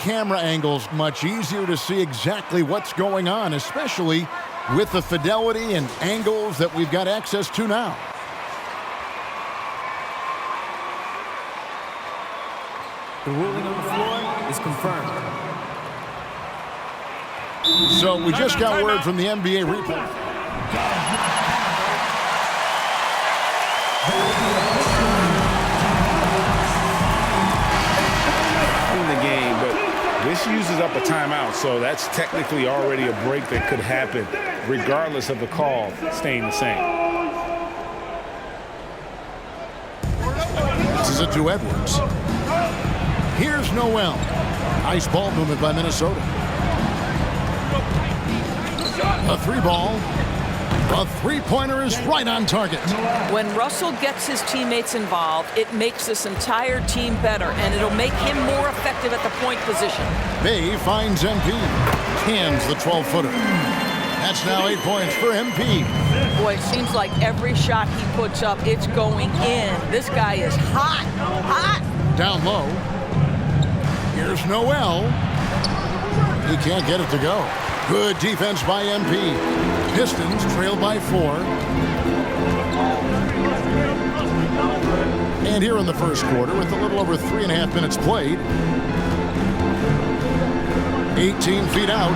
camera angles, much easier to see exactly what's going on, especially with the fidelity and angles that we've got access to now. The ruling on the floor is confirmed. So we just got word from the NBA replay. In the game, but this uses up a timeout, so that's technically already a break that could happen regardless of the call staying the same. This is it to Edwards. Here's Noel. Nice ball movement by Minnesota. A three ball. A three-pointer is right on target. When Russell gets his teammates involved, it makes this entire team better, and it'll make him more effective at the point position. Bay finds MP. Cans the 12-footer. That's now 8 points for MP. Boy, it seems like every shot he puts up, it's going in. This guy is hot, hot. Down low. Here's Noel. He can't get it to go. Good defense by MP. Pistons trail by 4. And here in the first quarter, with a little over 3.5 minutes played, 18 feet out.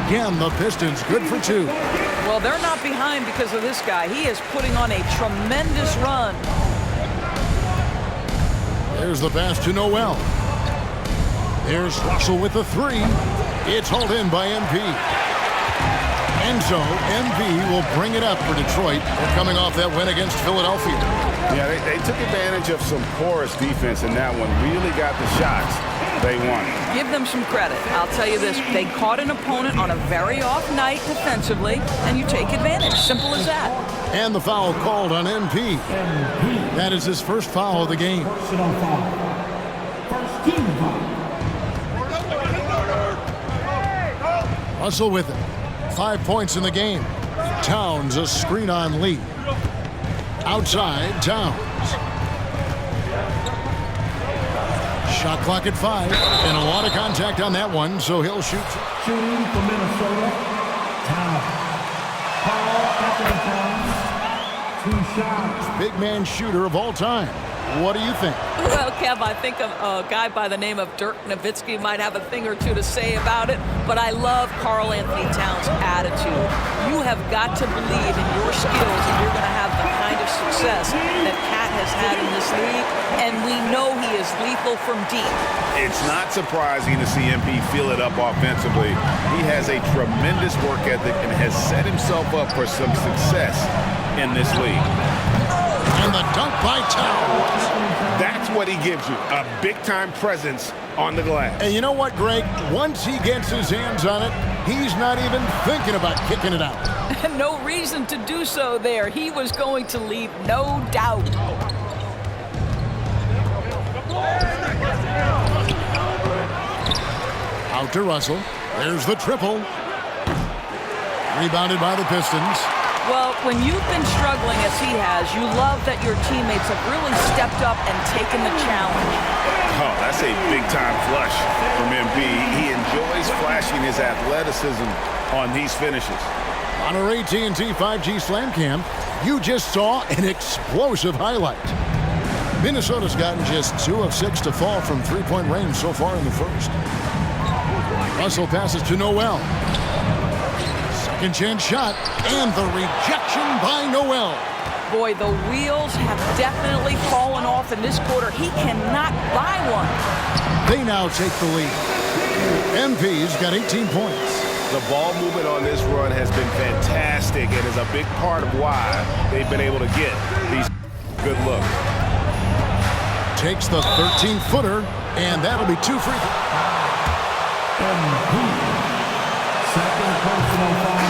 Again, the Pistons good for 2. Well, they're not behind because of this guy. He is putting on a tremendous run. There's the pass to Noel. There's Russell with the 3. It's hauled in by MP. And so MP will bring it up for Detroit. They're coming off that win against Philadelphia. Yeah, they took advantage of some porous defense in that one. Really got the shots they won. Give them some credit. I'll tell you this. They caught an opponent on a very off night defensively, and you take advantage. Simple as that. And the foul called on MP. That is his first foul of the game. Personal foul. First team foul. Russell with it. 5 points in the game. Towns a screen on Lee. Outside, Towns. Shot clock at 5. And a lot of contact on that one, so he'll shoot. Shooting for Minnesota. Towns. Carl Anthony Towns. 2 shots. Big man shooter of all time. What do you think? Well, Kev, I think a guy by the name of Dirk Nowitzki might have a thing or two to say about it, but I love Karl Anthony Towns' attitude. You have got to believe in your skills if you're going to have the kind of success that Cat has had in this league, and we know he is lethal from deep. It's not surprising to see MP feel it up offensively. He has a tremendous work ethic and has set himself up for some success in this league. And the dunk by Towns. That's what he gives you, a big-time presence on the glass. And you know what, Greg? Once he gets his hands on it, he's not even thinking about kicking it out. No reason to do so there. He was going to leave, no doubt. Out to Russell. There's the triple. Rebounded by the Pistons. Well, when you've been struggling as he has, you love that your teammates have really stepped up and taken the challenge. Oh, that's a big-time flush from MP. He enjoys flashing his athleticism on these finishes. On our AT&T 5G Slam Cam, you just saw an explosive highlight. Minnesota's gotten just 2 of 6 to fall from three-point range so far in the first. Russell passes to Noel. Second chance shot, and the rejection by Noel. Boy, the wheels have definitely fallen off in this quarter. He cannot buy one. They now take the lead. MP's got 18 points. The ball movement on this run has been fantastic and is a big part of why they've been able to get these good looks. Takes the 13-footer, and that'll be 2 free throws. Second personal foul.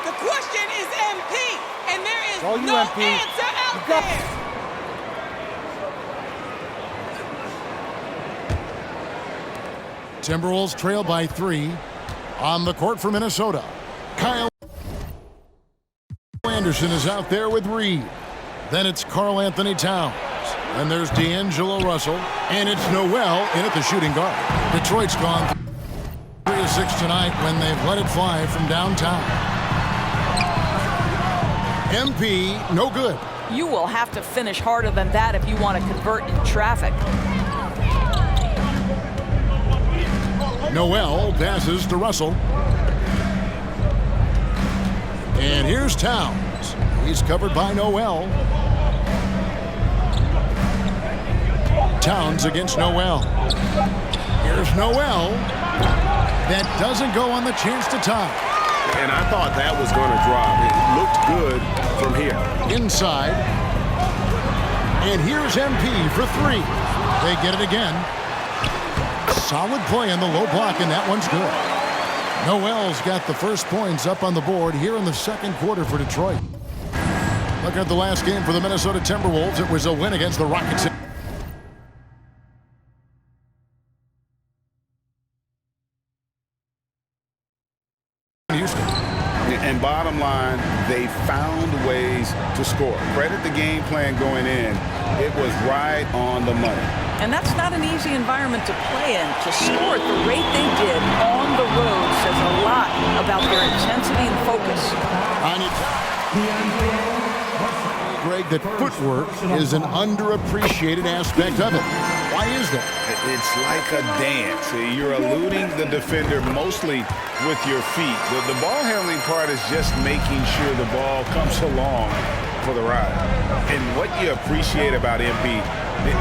The question is MP, and there is All you, no MP. answer out there. Timberwolves trail by 3. On the court for Minnesota, Kyle Anderson is out there with Reed. Then it's Karl Anthony Towns. And there's D'Angelo Russell. And it's Noel in at the shooting guard. Detroit's gone 3-6 tonight when they've let it fly from downtown. MP, no good. You will have to finish harder than that if you want to convert in traffic. Noel passes to Russell. And here's Towns. He's covered by Noel. Towns against Noel. Here's Noel. That doesn't go on the chance to tie. And I thought that was going to drop. It looked good from here. Inside. And here's MP for three. They get it again. Solid play on the low block, and that one's good. Noel's got the first points up on the board here in the second quarter for Detroit. Look at the last game for the Minnesota Timberwolves. It was a win against the Rockets. Houston. And bottom line, they found ways to score. Credit the game plan going in. It was right on the money. And that's not an easy environment to play in. To score at the rate they did on the road says a lot about their intensity and focus. Greg, that footwork is an underappreciated aspect of it. Why is that? It's like a dance. You're eluding the defender mostly with your feet. The ball handling part is just making sure the ball comes along for the ride. And what you appreciate about MP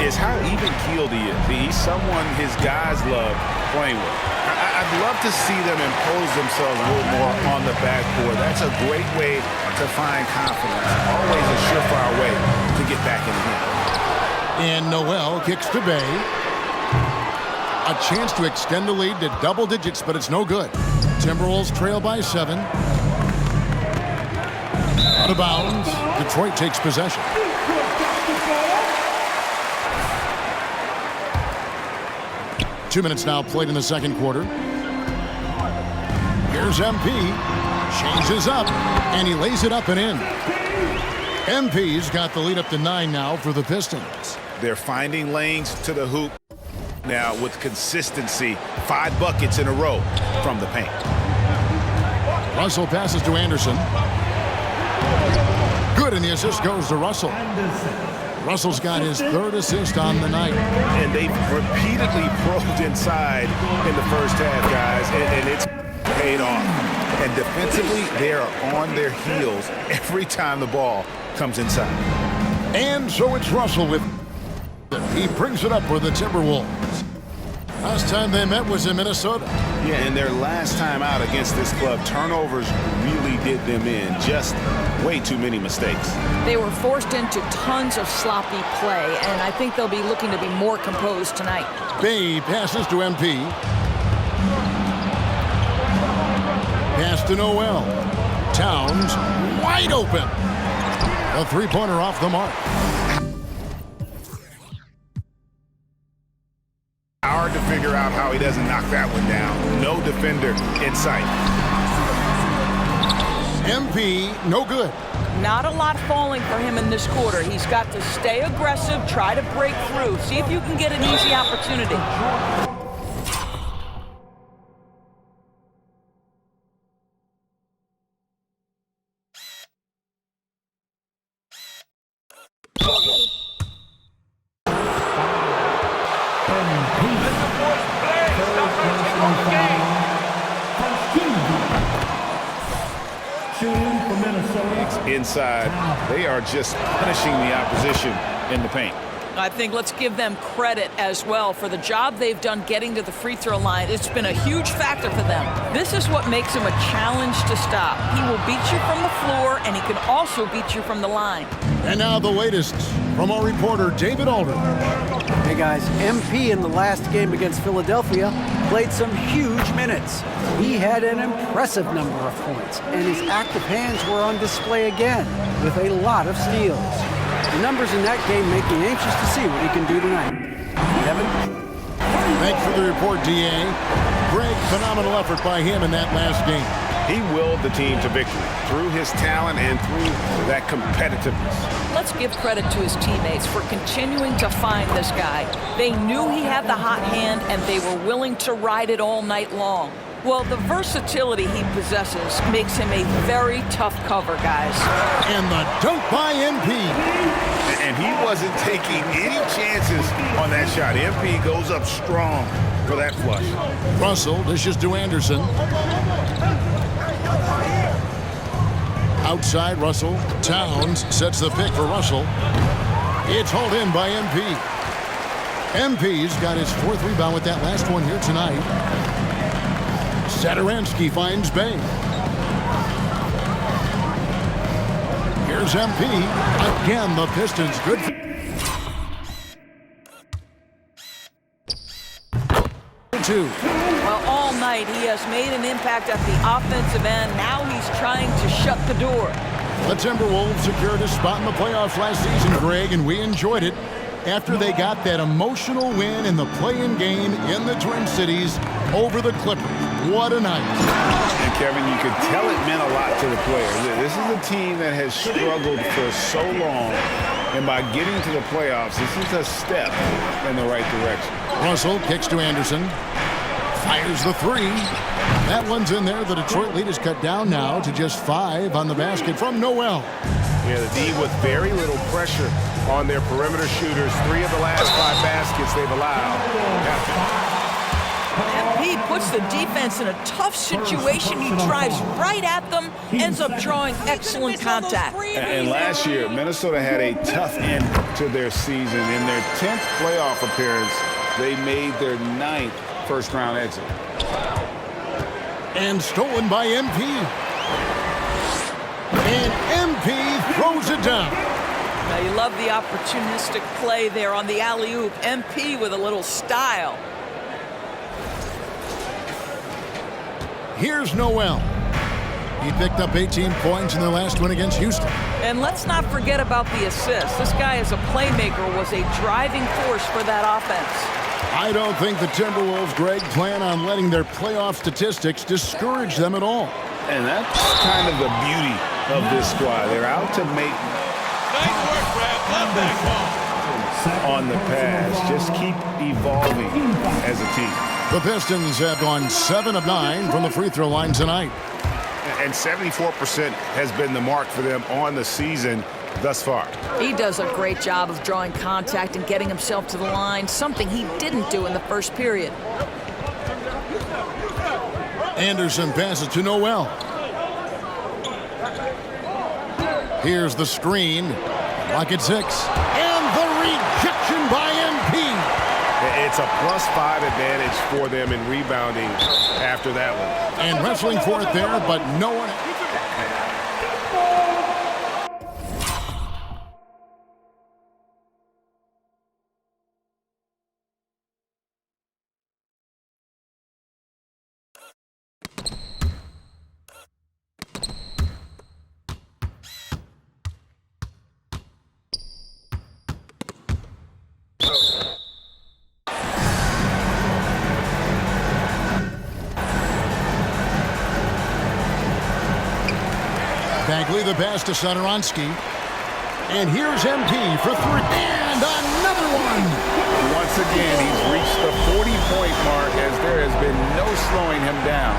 is how even-keeled he is. He's someone his guys love playing with. I'd love to see them impose themselves a little more on the backboard. That's a great way to find confidence. Always a surefire way to get back in the game. And Noel kicks to Bay. A chance to extend the lead to double digits, but it's no good. Timberwolves trail by 7. Out of bounds. Detroit takes possession. Two minutes now played in the second quarter. Here's MP. Changes up, and he lays it up and in. MP's got the lead up to 9 now for the Pistons. They're finding lanes to the hoop now with consistency. 5 buckets in a row from the paint. Russell passes to Anderson. Good, and the assist goes to Russell. Russell's got his 3rd assist on the night. And they've repeatedly probed inside in the first half, guys, and it's paid off. And defensively, they are on their heels every time the ball comes inside. And so it's Russell with it. He brings it up for the Timberwolves. Last time they met was in Minnesota. Yeah, and their last time out against this club, turnovers really did them in. Just way too many mistakes. They were forced into tons of sloppy play, and I think they'll be looking to be more composed tonight. Bay passes to MP. Pass to Noel. Towns wide open. A three-pointer off the mark. Hard to figure out how he doesn't knock that one down. No defender in sight. MP, no good. Not a lot falling for him in this quarter. He's got to stay aggressive, try to break through, see if you can get an easy opportunity. Inside, they are just punishing the opposition in the paint. I think let's give them credit as well for the job they've done getting to the free throw line. It's been a huge factor for them. This is what makes him a challenge to stop. He will beat you from the floor, and he can also beat you from the line. And now the latest from our reporter, David Aldridge. Hey guys, MP in the last game against Philadelphia played some huge minutes. He had an impressive number of points, and his active hands were on display again with a lot of steals. The numbers in that game make me anxious to see what he can do tonight. Kevin? Thanks for the report, DA. Greg, phenomenal effort by him in that last game. He willed the team to victory through his talent and through that competitiveness. Let's give credit to his teammates for continuing to find this guy. They knew he had the hot hand, and they were willing to ride it all night long. Well, the versatility he possesses makes him a very tough cover, guys. And the dunk by MP. And he wasn't taking any chances on that shot. MP goes up strong for that flush. Russell dishes to Anderson. Outside Russell. Towns sets the pick for Russell. It's hauled in by MP. MP's got his 4th rebound with that last one here tonight. Satoransky finds Bay. Here's MP. Again, the Pistons good. Well, all night he has made an impact at the offensive end. Now he's trying to shut the door. The Timberwolves secured a spot in the playoffs last season, Greg, and we enjoyed it after they got that emotional win in the play-in game in the Twin Cities over the Clippers. What a night. And Kevin, you could tell it meant a lot to the players. This is a team that has struggled for so long, and by getting to the playoffs, this is a step in the right direction. Russell kicks to Anderson. Fires the 3. That one's in there. The Detroit lead is cut down now to just 5 on the basket from Noel. Yeah, the D with very little pressure on their perimeter shooters. 3 of the last 5 baskets they've allowed. MP puts the defense in a tough situation. He drives right at them, ends up drawing excellent contact. And last year, Minnesota had a tough end to their season. In their 10th playoff appearance, they made their 9th first-round exit. And stolen by MP. And MP throws it down. Now you love the opportunistic play there on the alley-oop. MP with a little style. Here's Noel. He picked up 18 points in their last win against Houston. And let's not forget about the assist. This guy as a playmaker was a driving force for that offense. I don't think the Timberwolves, Greg, plan on letting their playoff statistics discourage them at all. And that's kind of the beauty of this squad. They're out to make on the pass. Just keep evolving as a team. The Pistons have gone 7 of 9 from the free throw line tonight. And 74% has been the mark for them on the season thus far. He does a great job of drawing contact and getting himself to the line, something he didn't do in the first period. Anderson passes to Noel. Here's the screen. Rocket 6. And the rejection by MP. It's a +5 advantage for them in rebounding after that one. And wrestling for it there, but no one. Bagley the pass to Satoransky. And here's MP for 3. And another one! Once again, he's reached the 40-point mark as there has been no slowing him down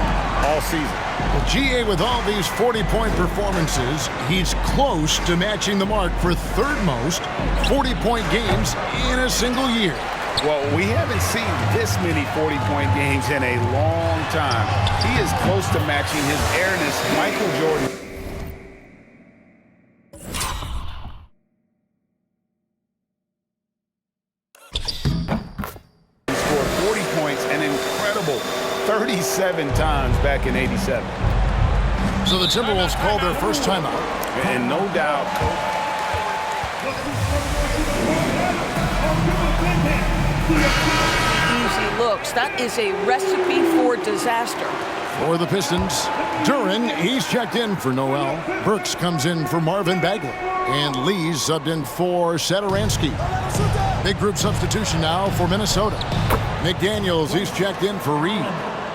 all season. Well, GA, with all these 40-point performances, he's close to matching the mark for 3rd most 40-point games in a single year. Well, we haven't seen this many 40-point games in a long time. He is close to matching his airness, Michael Jordan. He scored 40 points, an incredible 37 times back in '87. So the Timberwolves call their first timeout. And no doubt, Easy looks. That is a recipe for disaster. For the Pistons, Duren, he's checked in for Noel. Burks comes in for Marvin Bagley. And Lee's subbed in for Satoransky. Big group substitution now for Minnesota. McDaniels, he's checked in for Reed.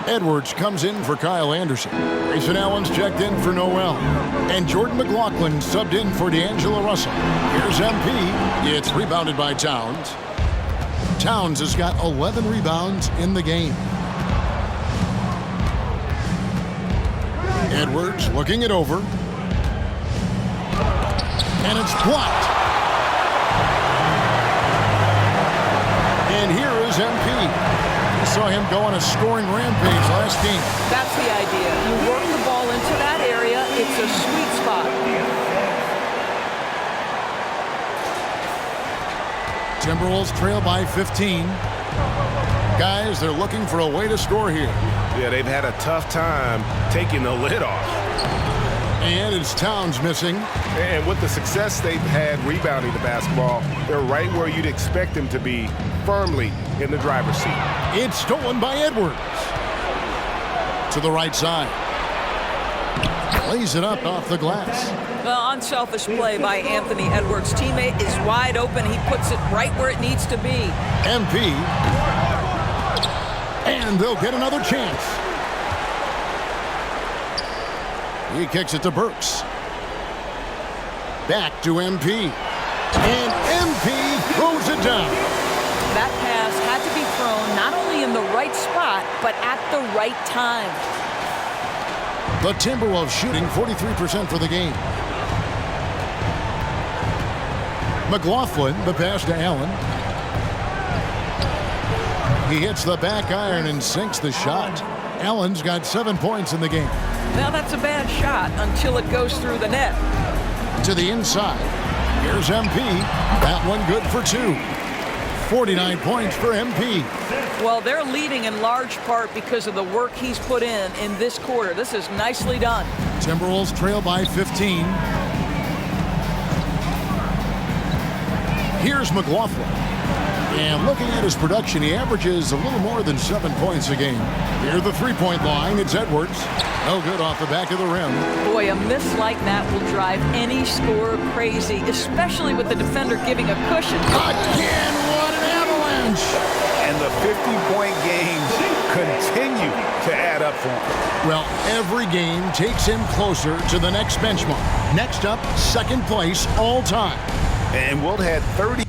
Edwards comes in for Kyle Anderson. Grayson Allen's checked in for Noel. And Jordan McLaughlin subbed in for D'Angelo Russell. Here's MP. It's rebounded by Towns. Towns has got 11 rebounds in the game. Edwards looking it over. And it's blocked. And here is MP. We saw him go on a scoring rampage last game. That's the idea. You work the ball into that area. It's a sweet spot. Timberwolves trail by 15. Guys, they're looking for a way to score here. Yeah, they've had a tough time taking the lid off. And it's Towns missing. And with the success they've had rebounding the basketball, they're right where you'd expect them to be, firmly in the driver's seat. It's stolen by Edwards. To the right side. Lays it up off the glass. Well, unselfish play by Anthony Edwards. Teammate is wide open. He puts it right where it needs to be. MP. And they'll get another chance. He kicks it to Burks. Back to MP. And MP throws it down. That pass had to be thrown not only in the right spot, but at the right time. The Timberwolves shooting 43% for the game. McLaughlin, the pass to Allen. He hits the back iron and sinks the shot. Allen's got 7 points in the game. Now that's a bad shot until it goes through the net. To the inside. Here's MP. That one good for 2. 49 points for MP. Well, they're leading in large part because of the work he's put in this quarter. This is nicely done. Timberwolves trail by 15. Here's McLaughlin. And looking at his production, he averages a little more than 7 points a game. Near the three-point line, it's Edwards. No good off the back of the rim. Boy, a miss like that will drive any scorer crazy, especially with the defender giving a cushion. Again, what an avalanche! And the 50-point games continue to add up for him. Well, every game takes him closer to the next benchmark. Next up, second place all time. And Wilt had 30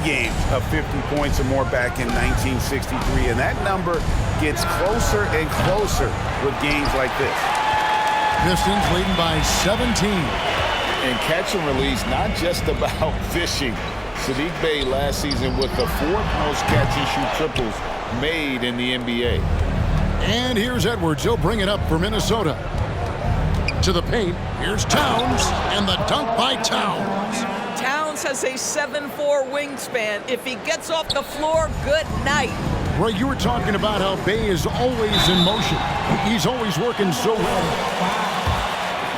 games of 50 points or more back in 1963, and that number gets closer and closer with games like this. Pistons leading by 17. And catch and release, not just about fishing. Saddiq Bey last season with the 4th most catch and shoot triples made in the NBA. And here's Edwards. He'll bring it up for Minnesota. To the paint. Here's Towns, and the dunk by Towns. Towns has a 7'4" wingspan. If he gets off the floor, good night. Roy, you were talking about how Bey is always in motion. He's always working so well.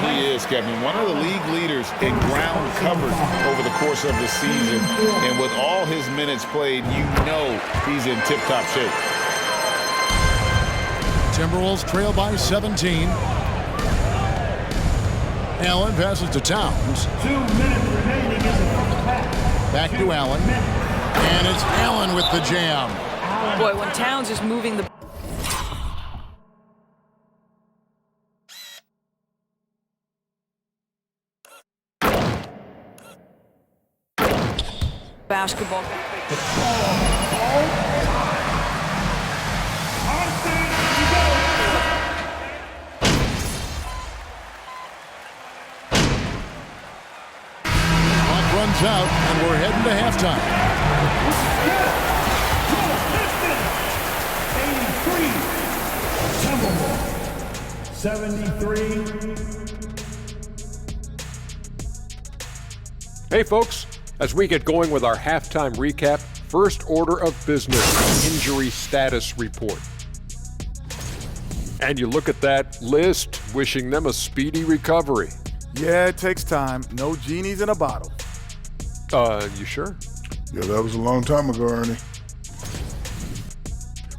He is, Kevin, one of the league leaders in ground covered over the course of the season. And with all his minutes played, you know he's in tip-top shape. Timberwolves trail by 17. Allen passes to Towns. 2 minutes remaining in the first half. Back to Allen. And it's Allen with the jam. Boy, when Towns is moving the basketball. Clock runs out, and we're heading to halftime. 73. Hey folks, as we get going with our halftime recap, first order of business, injury status report. And you look at that list, wishing them a speedy recovery. Yeah, it takes time. No genies in a bottle. You sure? Yeah, that was a long time ago, Ernie.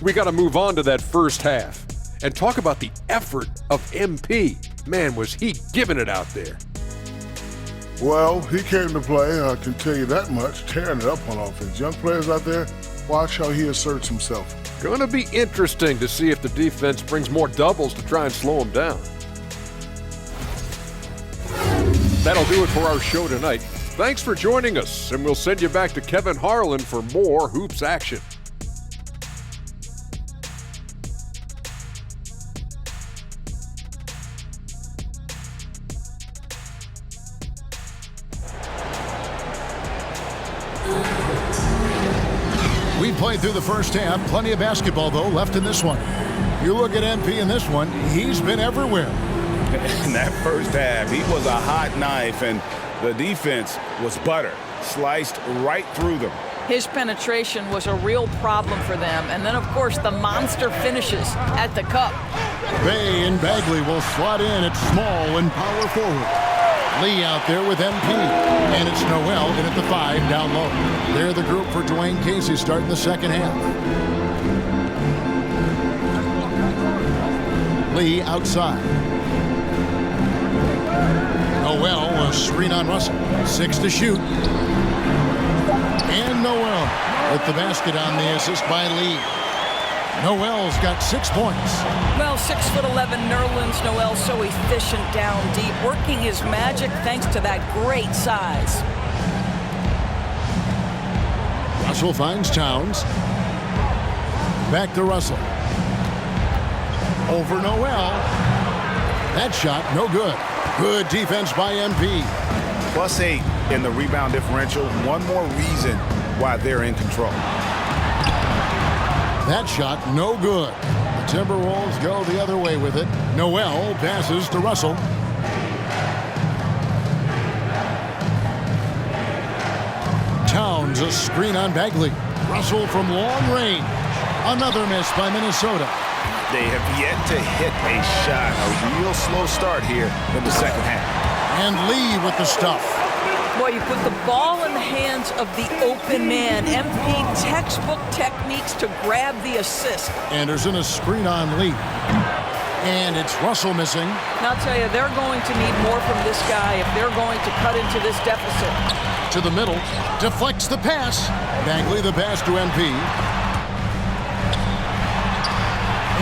We got to move on to that first half and talk about the effort of MP. Man, was he giving it out there. Well, he came to play, I can tell you that much, tearing it up on offense. Young players out there, watch how he asserts himself. Going to be interesting to see if the defense brings more doubles to try and slow them down. That'll do it for our show tonight. Thanks for joining us, and we'll send you back to Kevin Harlan for more hoops action. We played through the first half. Plenty of basketball, though, left in this one. You look at MP in this one, he's been everywhere. In that first half, he was a hot knife, and the defense was butter, sliced right through them. His penetration was a real problem for them. And then, of course, the monster finishes at the cup. Bay and Bagley will slot in at small and power forward. Lee out there with MP. And it's Noel in at the 5 down low. They're the group for Dwayne Casey starting the second half. Lee outside. Noel will screen on Russell. 6 to shoot. And Noel with the basket on the assist by Lee. Noel's got 6 points. Well, 6'11" Nerlens Noel, so efficient down deep, working his magic thanks to that great size. Russell finds Towns. Back to Russell. Over Noel. That shot, no good. Good defense by MP. +8 in the rebound differential. One more reason why they're in control. That shot, no good. The Timberwolves go the other way with it. Noel passes to Russell. Towns a screen on Bagley. Russell from long range. Another miss by Minnesota. They have yet to hit a shot. A real slow start here in the second half. And Lee with the stuff. Boy, you put the ball in the hands of the open man. MP textbook techniques to grab the assist. Anderson a screen on Lee. And it's Russell missing. And I'll tell you, they're going to need more from this guy if they're going to cut into this deficit. To the middle. Deflects the pass. Bagley the pass to MP.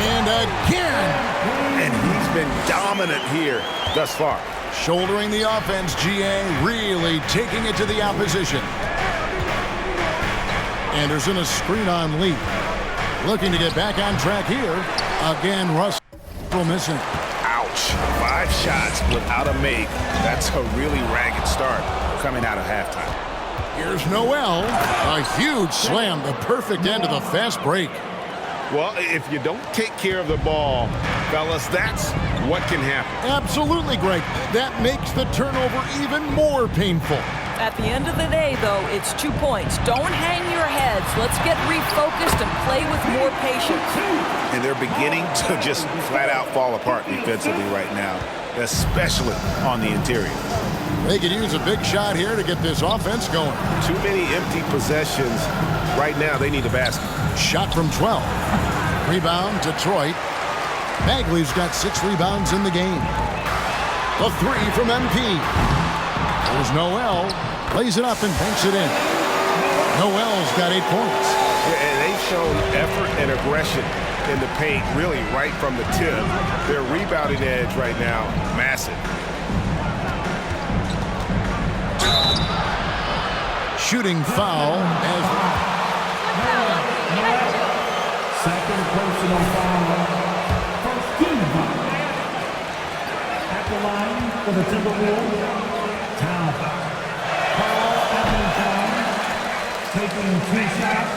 And again. And he's been dominant here thus far. Shouldering the offense, GA really taking it to the opposition. Anderson a screen on Lee. Looking to get back on track here. Again, Russell missing. Ouch. 5 shots without a make. That's a really ragged start coming out of halftime. Here's Noel. A huge slam. The perfect end of the fast break. Well, if you don't take care of the ball, fellas, that's what can happen. Absolutely, Greg. That makes the turnover even more painful. At the end of the day, though, it's 2 points. Don't hang your heads. Let's get refocused and play with more patience. And they're beginning to just flat out fall apart defensively right now, especially on the interior. They could use a big shot here to get this offense going. Too many empty possessions. Right now, they need a basket. Shot from 12. Rebound, Detroit. Bagley's got 6 rebounds in the game. The 3 from MP. There's Noel. Plays it up and banks it in. Noel's got 8 points. Yeah, and they've shown effort and aggression in the paint, really right from the tip. Their rebounding edge right now, massive. Shooting foul as... Second personal foul. First team foul. At the line for the Timberwolves, Towns. Karl-Anthony Towns taking 2 shots.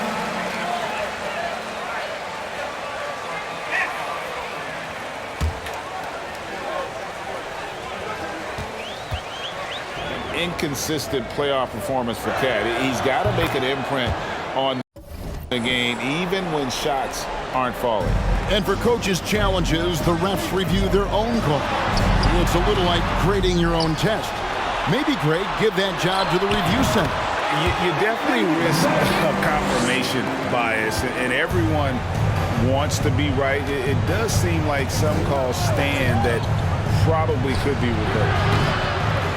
Inconsistent playoff performance for Cat. He's got to make an imprint on the game, even when shots aren't falling. And for coaches' challenges, the refs review their own call. It's a little like grading your own test. Maybe, Greg, give that job to the review center. You definitely risk a confirmation bias, and everyone wants to be right. It does seem like some calls stand that probably could be reversed.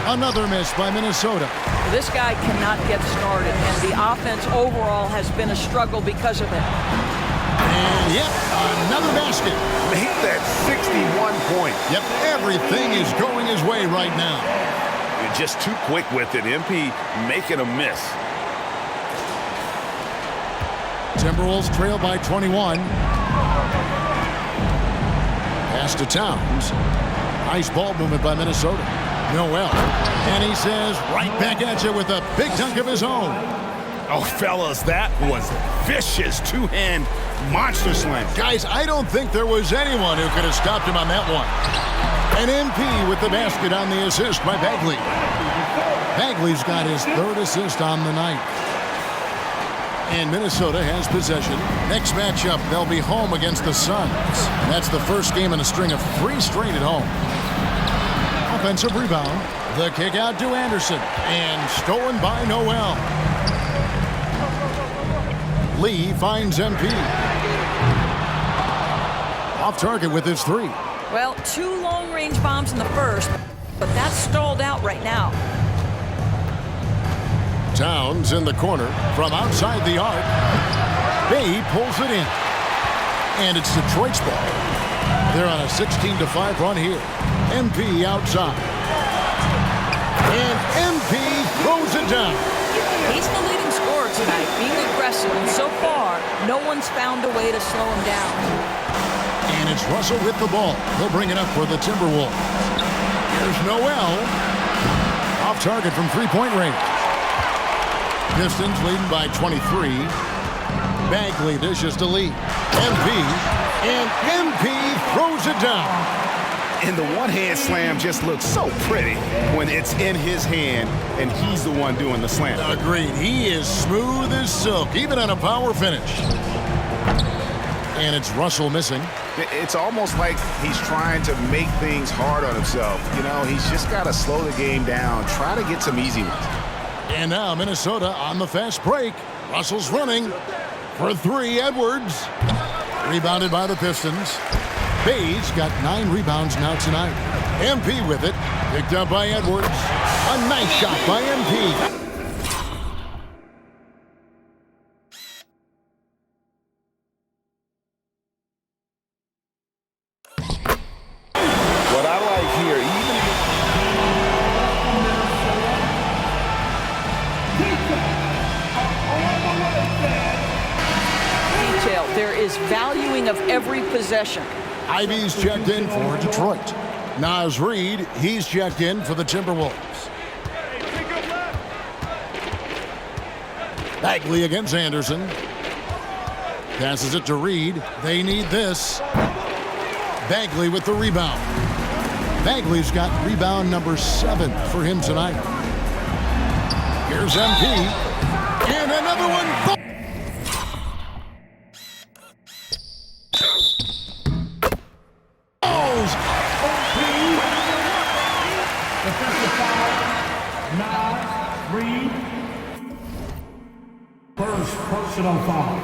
Another miss by Minnesota. This guy cannot get started, and the offense overall has been a struggle because of it. And, yep, another basket. Make that 61 points. Yep, everything is going his way right now. You're just too quick with it. MP making a miss. Timberwolves trail by 21. Pass to Towns. Nice ball movement by Minnesota. Noel. And he says, right back at you with a big dunk of his own. Oh, fellas, that was vicious two-hand monster slam. Guys, I don't think there was anyone who could have stopped him on that one. And MP with the basket on the assist by Bagley. Bagley's got his third assist on the night. And Minnesota has possession. Next matchup, they'll be home against the Suns. That's the first game in a string of 3 straight at home. Offensive rebound. The kick out to Anderson. And stolen by Noel. Lee finds MP. Off target with his 3. Well, 2 long-range bombs in the first, but that's stalled out right now. Towns in the corner from outside the arc. Bay pulls it in. And it's Detroit's ball. They're on a 16-5 run here. MP outside. And MP throws it down. He's the leading scorer tonight, being aggressive, and so far, no one's found a way to slow him down. And it's Russell with the ball. He'll bring it up for the Timberwolves. Here's Noel. Off target from three-point range. Pistons leading by 23. Bagley dishes to Lee. MP. And MP throws it down. And the one-hand slam just looks so pretty when it's in his hand and he's the one doing the slam. Agreed. He is smooth as silk, even on a power finish. And it's Russell missing. It's almost like he's trying to make things hard on himself. You know, he's just got to slow the game down, try to get some easy ones. And now Minnesota on the fast break. Russell's running for 3. Edwards. Rebounded by the Pistons. Bay's got 9 rebounds now tonight. MP with it. Picked up by Edwards. A nice shot by MP. What I like here, Detail. There is valuing of every possession. Ivy's checked in for Detroit. Naz Reid, he's checked in for the Timberwolves. Bagley against Anderson. Passes it to Reid. They need this. Bagley with the rebound. Bagley's got rebound number 7 for him tonight. Here's MP. And another one. Defensive foul, Naz Reid. First personal foul.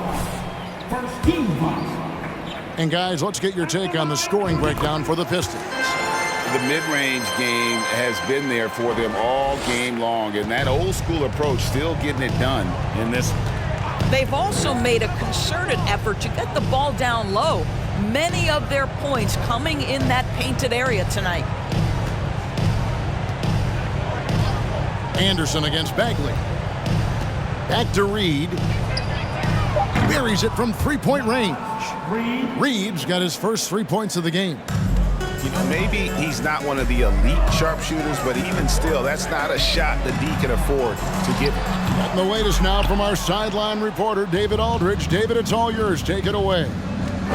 First team foul. And guys, let's get your take on the scoring breakdown for the Pistons. the mid-range game has been there for them all game long, and that old school approach still getting it done in this. They've also made a concerted effort to get the ball down low. Many of their points coming in that painted area tonight. Anderson against Bagley. Back to Reid. Buries it from three-point range. Reid's got his first 3 points of the game. You know, maybe he's not one of the elite sharpshooters, but even still, that's not a shot that D can afford to give him. And the latest now from our sideline reporter, David Aldridge. David, it's all yours. Take it away.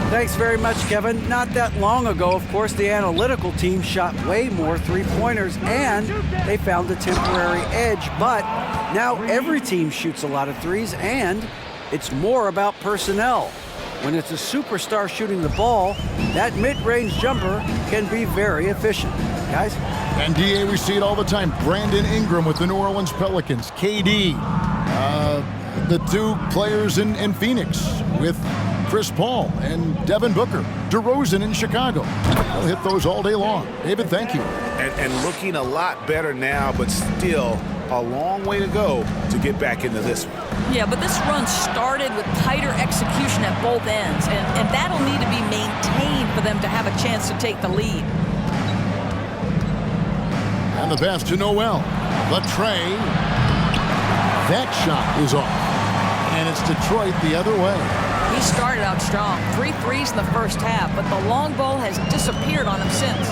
Thanks very much, Kevin. Not that long ago, of course, the analytical team shot way more three-pointers, and they found a temporary edge. But now every team shoots a lot of threes, and it's more about personnel. When it's a superstar shooting the ball, that mid-range jumper can be very efficient. Guys? And, DA, we see it all the time. Brandon Ingram with the New Orleans Pelicans. KD. The two players in Phoenix with Chris Paul and Devin Booker. DeRozan in Chicago. They'll hit those all day long. David, thank you. And looking a lot better now, but still a long way to go to get back into this one. Yeah, but this run started with tighter execution at both ends, and that'll need to be maintained for them to have a chance to take the lead. And the pass to Noel. The tray. That shot is off. And it's Detroit the other way. He started out strong. 3 threes in the first half, but the long ball has disappeared on him since.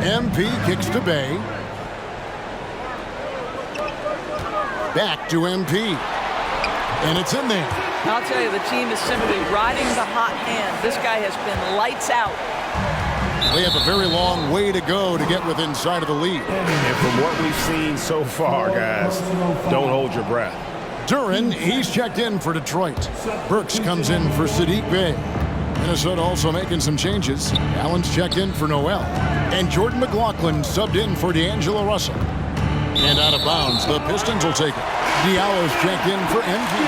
MP kicks to Bay. Back to MP. And it's in there. I'll tell you, the team is simply riding the hot hand. This guy has been lights out. They have a very long way to go to get within sight of the lead. And from what we've seen so far, guys, don't hold your breath. Duran, he's checked in for Detroit. Burks comes in for Saddiq Bey. Minnesota also making some changes. Allen's checked in for Noel. And Jordan McLaughlin subbed in for D'Angelo Russell. And out of bounds, the Pistons will take it. Diallo's checked in for MP.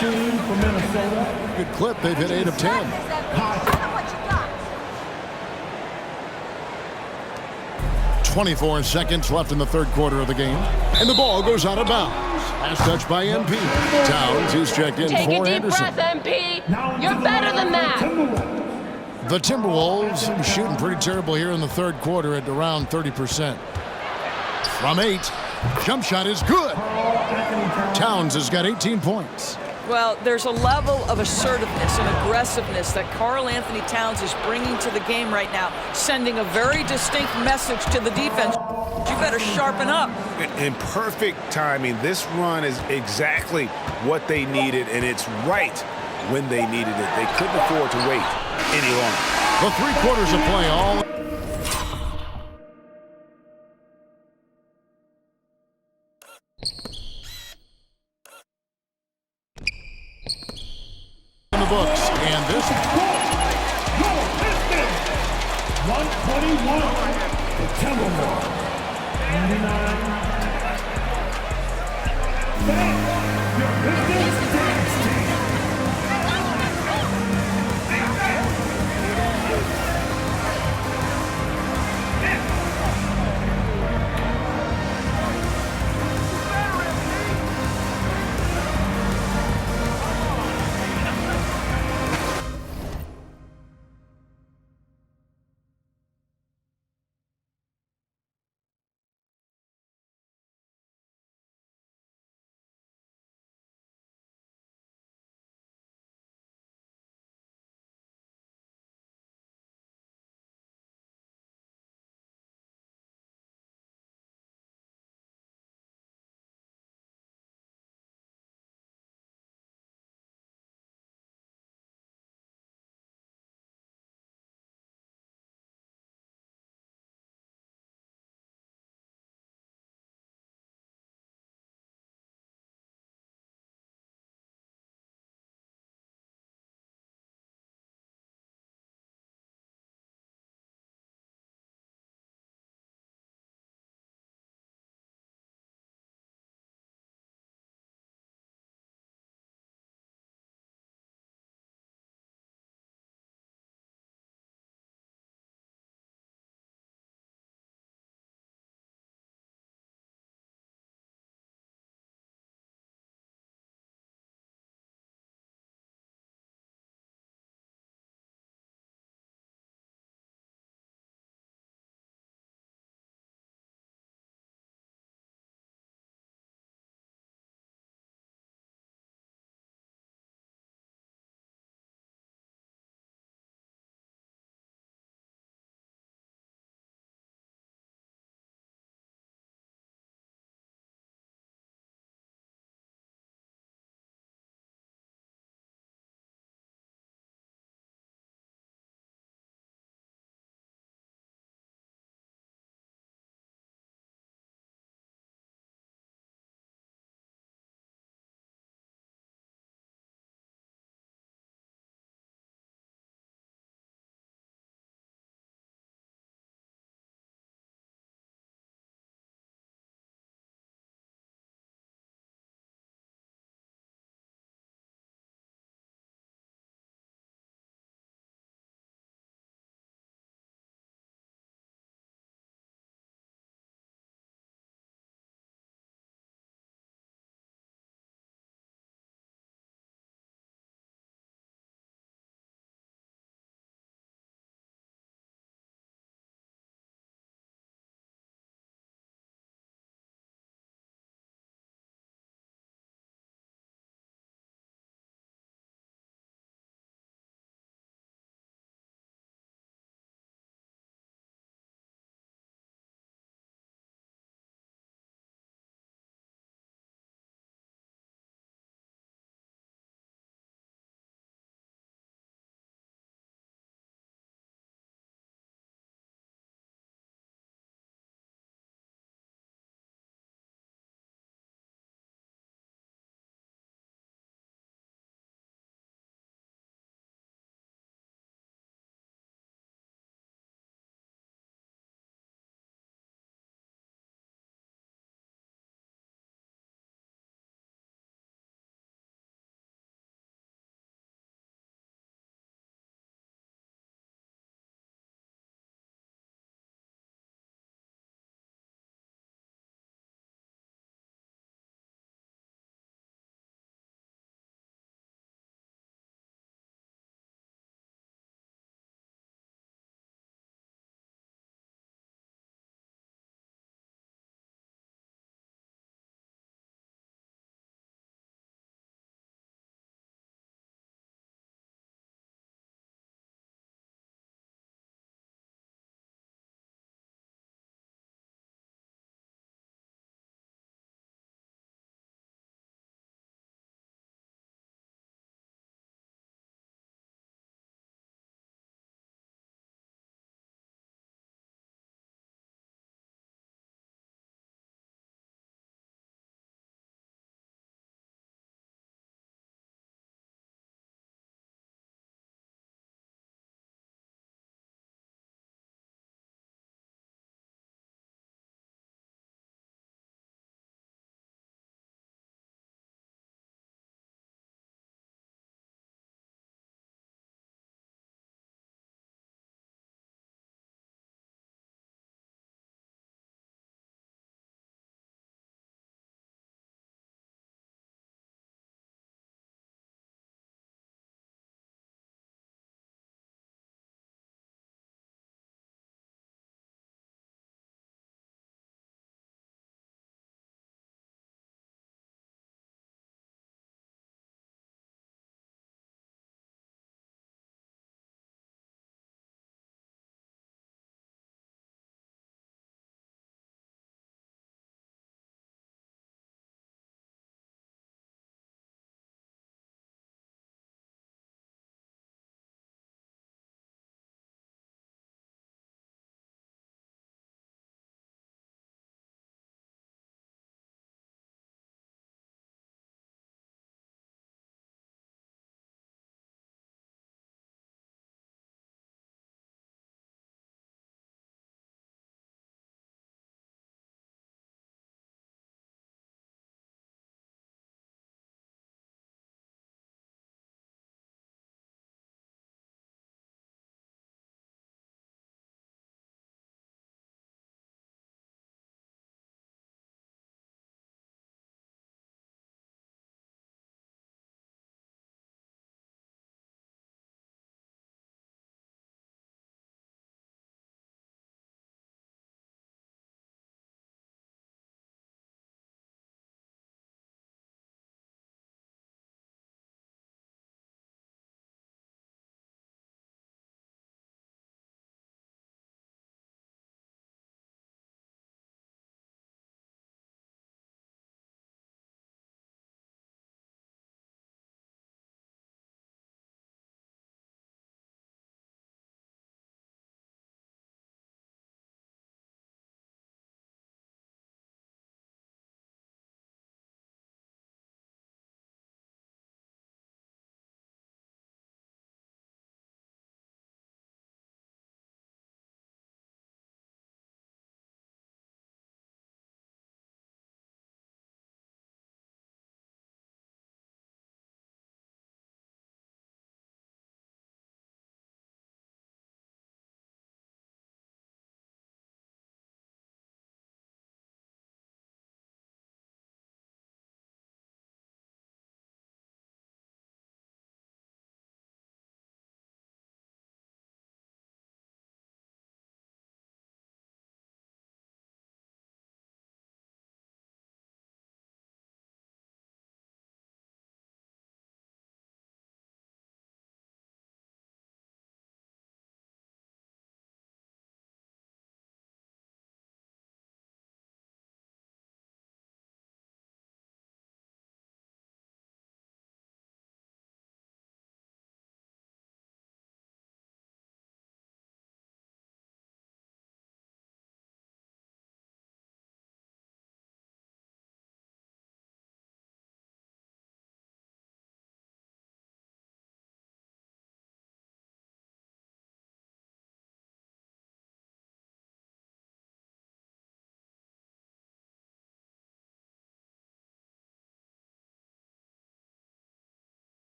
Shooting for Minnesota. Good clip. They've hit 8 of 10. 24 seconds left in the third quarter of the game. And the ball goes out of bounds. Last touch by MP. Towns, he's checked in Take for a deep Anderson. breath, MP. You're better than that. The Timberwolves shooting pretty terrible here in the third quarter at around 30%. From 8. Jump shot is good. Towns has got 18 points. Well, there's a level of assertiveness and aggressiveness that Karl Anthony Towns is bringing to the game right now, sending a very distinct message to the defense. You better sharpen up. In perfect timing, this run is exactly what they needed, and it's right when they needed it. They couldn't afford to wait any longer. The 3 quarters of play all. In the books, and this 121. The Timberwolves. 99. Your Pistons